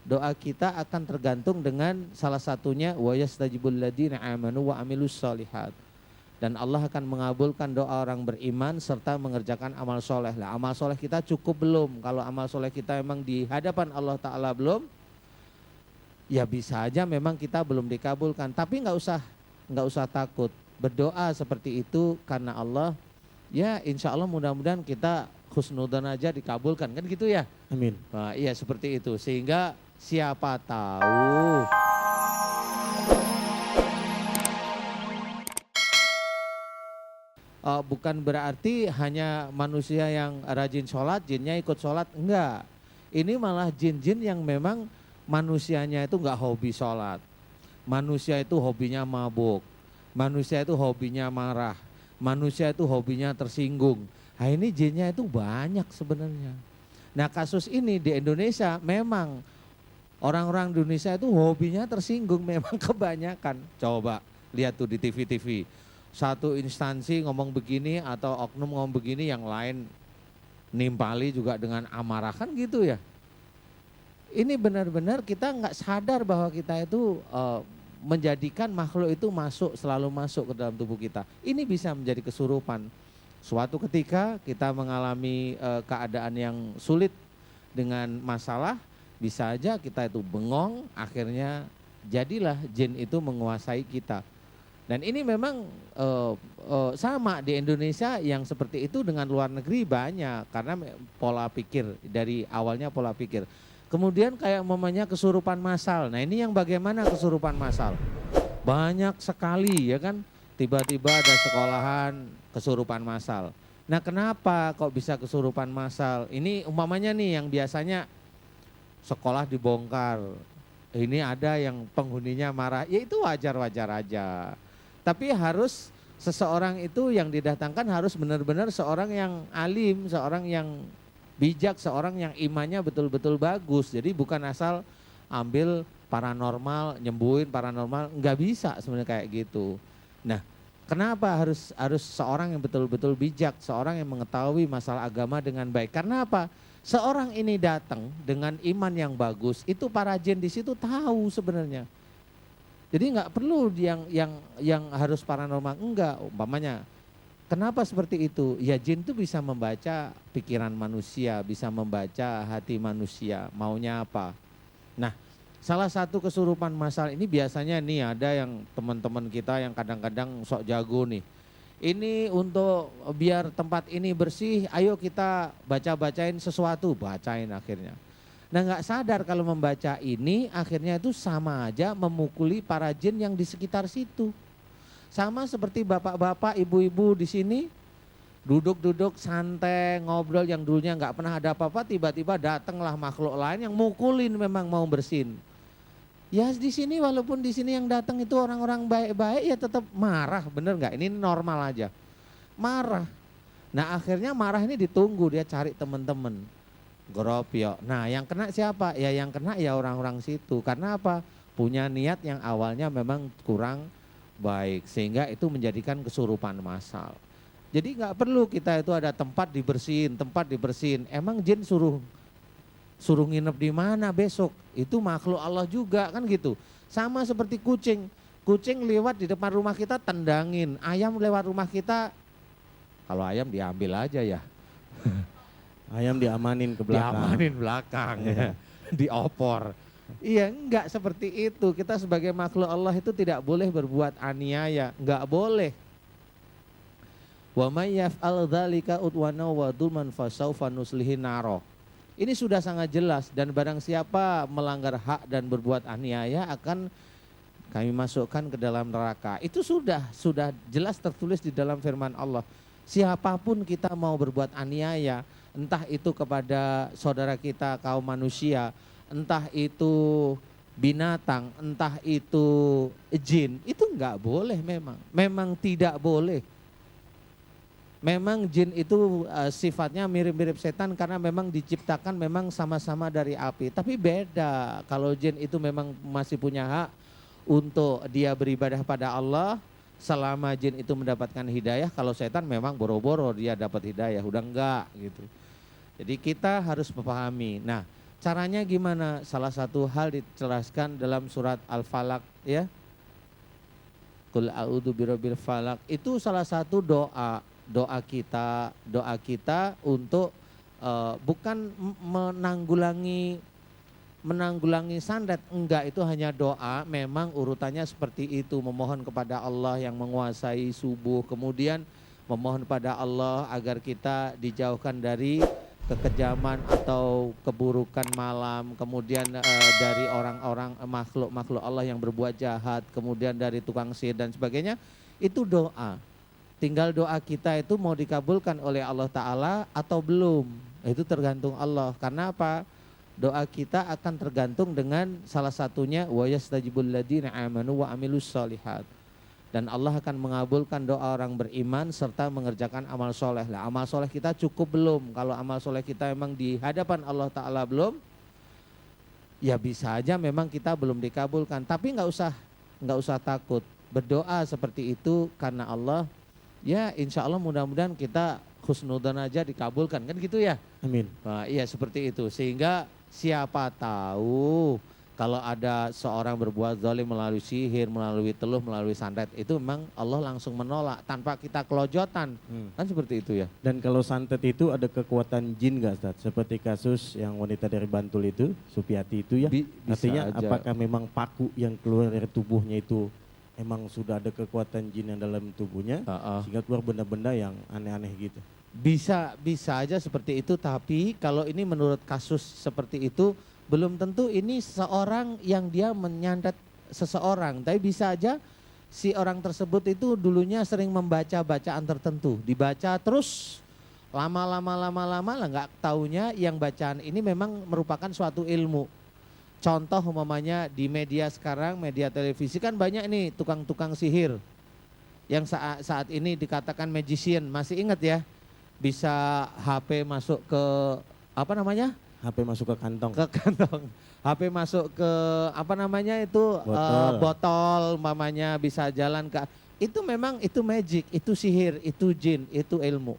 doa kita akan tergantung dengan salah satunya wa yastajibul ladzina amanu wa amilus solihat. Dan Allah akan mengabulkan doa orang beriman serta mengerjakan amal soleh. Lah amal soleh kita cukup belum? Kalau amal soleh kita memang di hadapan Allah Ta'ala belum, ya bisa aja memang kita belum dikabulkan. Tapi nggak usah takut. Berdoa seperti itu karena Allah, ya insya Allah mudah-mudahan kita husnudzon aja dikabulkan, kan gitu ya. Amin. Nah, iya seperti itu, sehingga siapa tahu bukan berarti hanya manusia yang rajin sholat, jinnya ikut sholat, enggak. Ini malah jin-jin yang memang manusianya itu enggak hobi sholat. Manusia itu hobinya mabuk, manusia itu hobinya marah, manusia itu hobinya tersinggung. Nah ini jinnya itu banyak sebenarnya. Nah kasus ini di Indonesia memang orang-orang Indonesia itu hobinya tersinggung memang kebanyakan. Coba lihat tuh di TV-TV. Satu instansi ngomong begini atau oknum ngomong begini, yang lain nimpali juga dengan amarah, kan gitu ya. Ini benar-benar kita nggak sadar bahwa kita itu menjadikan makhluk itu selalu masuk ke dalam tubuh kita. Ini bisa menjadi kesurupan. Suatu ketika kita mengalami keadaan yang sulit dengan masalah, bisa aja kita itu bengong, akhirnya jadilah jin itu menguasai kita. Dan ini memang sama di Indonesia, yang seperti itu dengan luar negeri banyak, karena pola pikir dari awalnya pola pikir. Kemudian kayak umpamanya kesurupan massal. Nah ini yang bagaimana kesurupan massal? Banyak sekali ya kan, tiba-tiba ada sekolahan kesurupan massal. Nah kenapa kok bisa kesurupan massal? Ini umpamanya nih yang biasanya sekolah dibongkar, ini ada yang penghuninya marah, ya itu wajar-wajar aja. Tapi harus seseorang itu yang didatangkan harus benar-benar seorang yang alim, seorang yang bijak, seorang yang imannya betul-betul bagus. Jadi bukan asal ambil paranormal, nyembuhin paranormal, nggak bisa sebenarnya kayak gitu. Nah, kenapa harus seorang yang betul-betul bijak, seorang yang mengetahui masalah agama dengan baik? Karena apa? Seorang ini datang dengan iman yang bagus, itu para jin di situ tahu sebenarnya. Jadi nggak perlu yang harus paranormal, enggak. Umpamanya, kenapa seperti itu? Ya jin itu bisa membaca pikiran manusia, bisa membaca hati manusia, maunya apa. Nah, salah satu kesurupan massal ini biasanya nih ada yang teman-teman kita yang kadang-kadang sok jago nih. Ini untuk biar tempat ini bersih, ayo kita baca-bacain sesuatu, bacain akhirnya. Nah nggak sadar kalau membaca ini akhirnya itu sama aja memukuli para jin yang di sekitar situ. Sama seperti bapak-bapak, ibu-ibu di sini duduk-duduk santai ngobrol, yang dulunya nggak pernah ada apa-apa, tiba-tiba datanglah makhluk lain yang mukulin, memang mau bersin. Ya di sini walaupun di sini yang datang itu orang-orang baik-baik, ya tetap marah, bener nggak? Ini normal aja, marah. Nah akhirnya marah ini ditunggu, dia cari teman-teman. Goropio. Nah yang kena siapa? Ya yang kena ya orang-orang situ. Karena apa? Punya niat yang awalnya memang kurang baik, sehingga itu menjadikan kesurupan massal. Jadi nggak perlu kita itu ada tempat dibersihin. Emang jin suruh nginep di mana besok? Itu makhluk Allah juga kan gitu. Sama seperti kucing. Kucing lewat di depan rumah kita tendangin. Ayam lewat rumah kita, kalau ayam diambil aja ya. Ayam diamanin ke belakang. Diamanin belakang ya. Diopor. Iya enggak seperti itu. Kita sebagai makhluk Allah itu tidak boleh berbuat aniaya. Enggak boleh. Wa may yaf'al dzalika udwana wa dzulman fasaufa nuslihi naro. Ini sudah sangat jelas, dan barang siapa melanggar hak dan berbuat aniaya akan kami masukkan ke dalam neraka. Itu sudah jelas tertulis di dalam firman Allah. Siapapun kita mau berbuat aniaya, entah itu kepada saudara kita kaum manusia, entah itu binatang, entah itu jin, itu enggak boleh memang tidak boleh. Memang jin itu sifatnya mirip-mirip setan karena memang diciptakan memang sama-sama dari api. Tapi beda, kalau jin itu memang masih punya hak untuk dia beribadah pada Allah selama jin itu mendapatkan hidayah. Kalau setan memang boro-boro dia dapat hidayah, udah enggak gitu. Jadi kita harus memahami. Nah, Caranya gimana? Salah satu hal dijelaskan dalam surat Al-Falaq ya. Qul a'udzu birabbil falaq. Itu salah satu doa kita untuk bukan menanggulangi santet, enggak, itu hanya doa. Memang urutannya seperti itu, memohon kepada Allah yang menguasai subuh, kemudian memohon pada Allah agar kita dijauhkan dari kekejaman atau keburukan malam, kemudian dari orang-orang makhluk Allah yang berbuat jahat, kemudian dari tukang sihir dan sebagainya. Itu doa. Tinggal doa kita itu mau dikabulkan oleh Allah Ta'ala atau belum. Itu tergantung Allah. Karena apa? Doa kita akan tergantung dengan salah satunya wa yastajibul ladzina amanu wa amilus solihat. Dan Allah akan mengabulkan doa orang beriman serta mengerjakan amal soleh. Lah, amal soleh kita cukup belum? Kalau amal soleh kita memang di hadapan Allah Ta'ala belum, ya bisa aja memang kita belum dikabulkan. Tapi nggak usah takut. Berdoa seperti itu karena Allah, ya insya Allah mudah-mudahan kita husnudzon aja dikabulkan, kan gitu ya. Amin. Nah, iya seperti itu. Sehingga siapa tahu kalau ada seorang berbuat zalim melalui sihir, melalui teluh, melalui santet, itu memang Allah langsung menolak tanpa kita kelojotan. Kan seperti itu ya. Dan kalau santet itu ada kekuatan jin nggak, Ustaz? Seperti kasus yang wanita dari Bantul itu, Supiati itu ya. Artinya aja. apakah memang paku yang keluar dari tubuhnya itu emang sudah ada kekuatan jin yang dalam tubuhnya, sehingga keluar benda-benda yang aneh-aneh gitu? Bisa aja seperti itu, tapi kalau ini menurut kasus seperti itu, belum tentu ini seseorang yang dia menyantet seseorang. Tapi bisa aja si orang tersebut itu dulunya sering membaca bacaan tertentu. Dibaca terus lama-lama lah nggak taunya yang bacaan ini memang merupakan suatu ilmu. Contoh umpamanya di media sekarang, media televisi kan banyak nih tukang-tukang sihir. Yang saat ini dikatakan magician, masih ingat ya? Bisa HP masuk ke apa namanya? HP masuk ke kantong. Ke kantong. HP masuk ke apa namanya itu botol mamanya, bisa jalan ke itu, memang itu magic, itu sihir, itu jin, itu ilmu.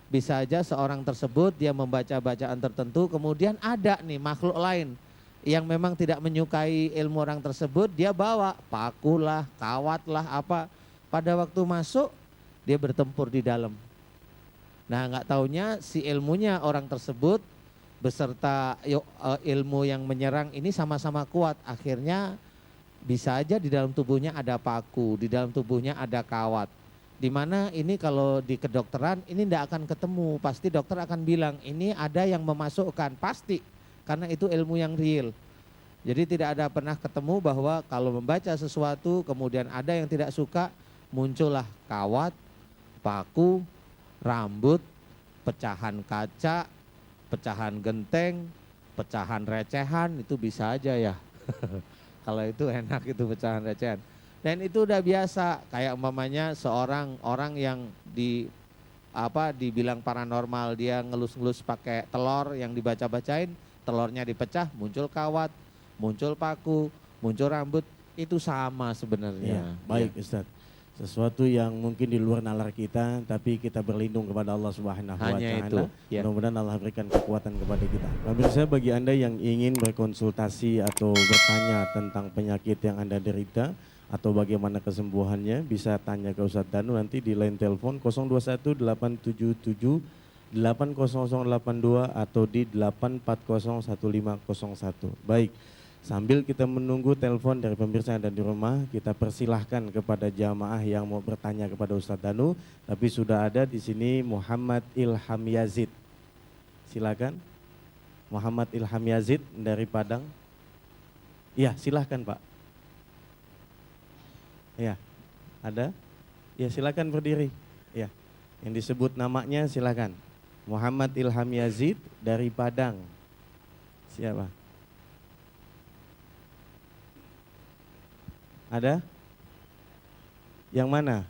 Bisa aja seorang tersebut dia membaca bacaan tertentu, kemudian ada nih makhluk lain yang memang tidak menyukai ilmu orang tersebut, dia bawa paku lah, kawat lah, apa. Pada waktu masuk dia bertempur di dalam. Nah, nggak taunya si ilmunya orang tersebut beserta ilmu yang menyerang ini sama-sama kuat. Akhirnya bisa aja di dalam tubuhnya ada paku, di dalam tubuhnya ada kawat. Dimana ini kalau di kedokteran ini tidak akan ketemu. Pasti dokter akan bilang ini ada yang memasukkan, pasti. Karena itu ilmu yang real. Jadi tidak ada pernah ketemu bahwa kalau membaca sesuatu kemudian ada yang tidak suka, muncullah kawat, paku, rambut, pecahan kaca, pecahan genteng, pecahan recehan, itu bisa aja ya. Kalau itu enak itu pecahan recehan. Dan itu udah biasa, kayak umpamanya seorang orang yang dibilang paranormal, dia ngelus-ngelus pakai telur yang dibaca-bacain, telurnya dipecah, muncul kawat, muncul paku, muncul rambut, itu sama sebenarnya. Ya, baik Ustaz. Sesuatu yang mungkin di luar nalar kita, tapi kita berlindung kepada Allah Subhanahu wa Ta'ala. Mudah-mudahan Allah berikan kekuatan kepada kita. Pemirsa, bagi Anda yang ingin berkonsultasi atau bertanya tentang penyakit yang Anda derita atau bagaimana kesembuhannya, bisa tanya ke Ustadz Danu nanti di line telepon 021 877 80082 atau di 8401501. Baik. Sambil kita menunggu telepon dari pemirsa yang ada di rumah, kita persilahkan kepada jamaah yang mau bertanya kepada Ustadz Danu. Tapi sudah ada di sini Muhammad Ilham Yazid. Silakan. Muhammad Ilham Yazid dari Padang. Iya, silahkan Pak. Ya, ada? Ya, silakan berdiri. Ya, yang disebut namanya silakan. Muhammad Ilham Yazid dari Padang. Siapa? Ada? Yang mana?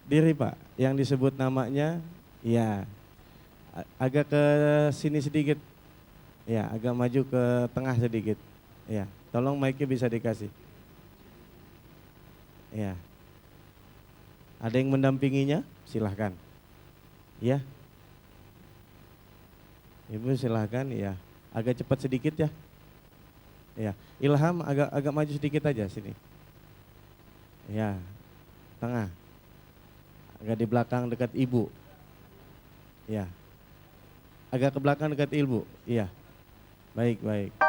Diri Pak, yang disebut namanya, ya agak ke sini sedikit, ya agak maju ke tengah sedikit, ya tolong mic-nya bisa dikasih, ya ada yang mendampinginya, silahkan, ya Ibu silahkan, ya Agak cepat sedikit ya. Ya, Ilham agak maju sedikit aja sini. Ya, tengah. Agak di belakang dekat ibu. Ya. Agak ke belakang dekat ibu. Iya. Baik, baik.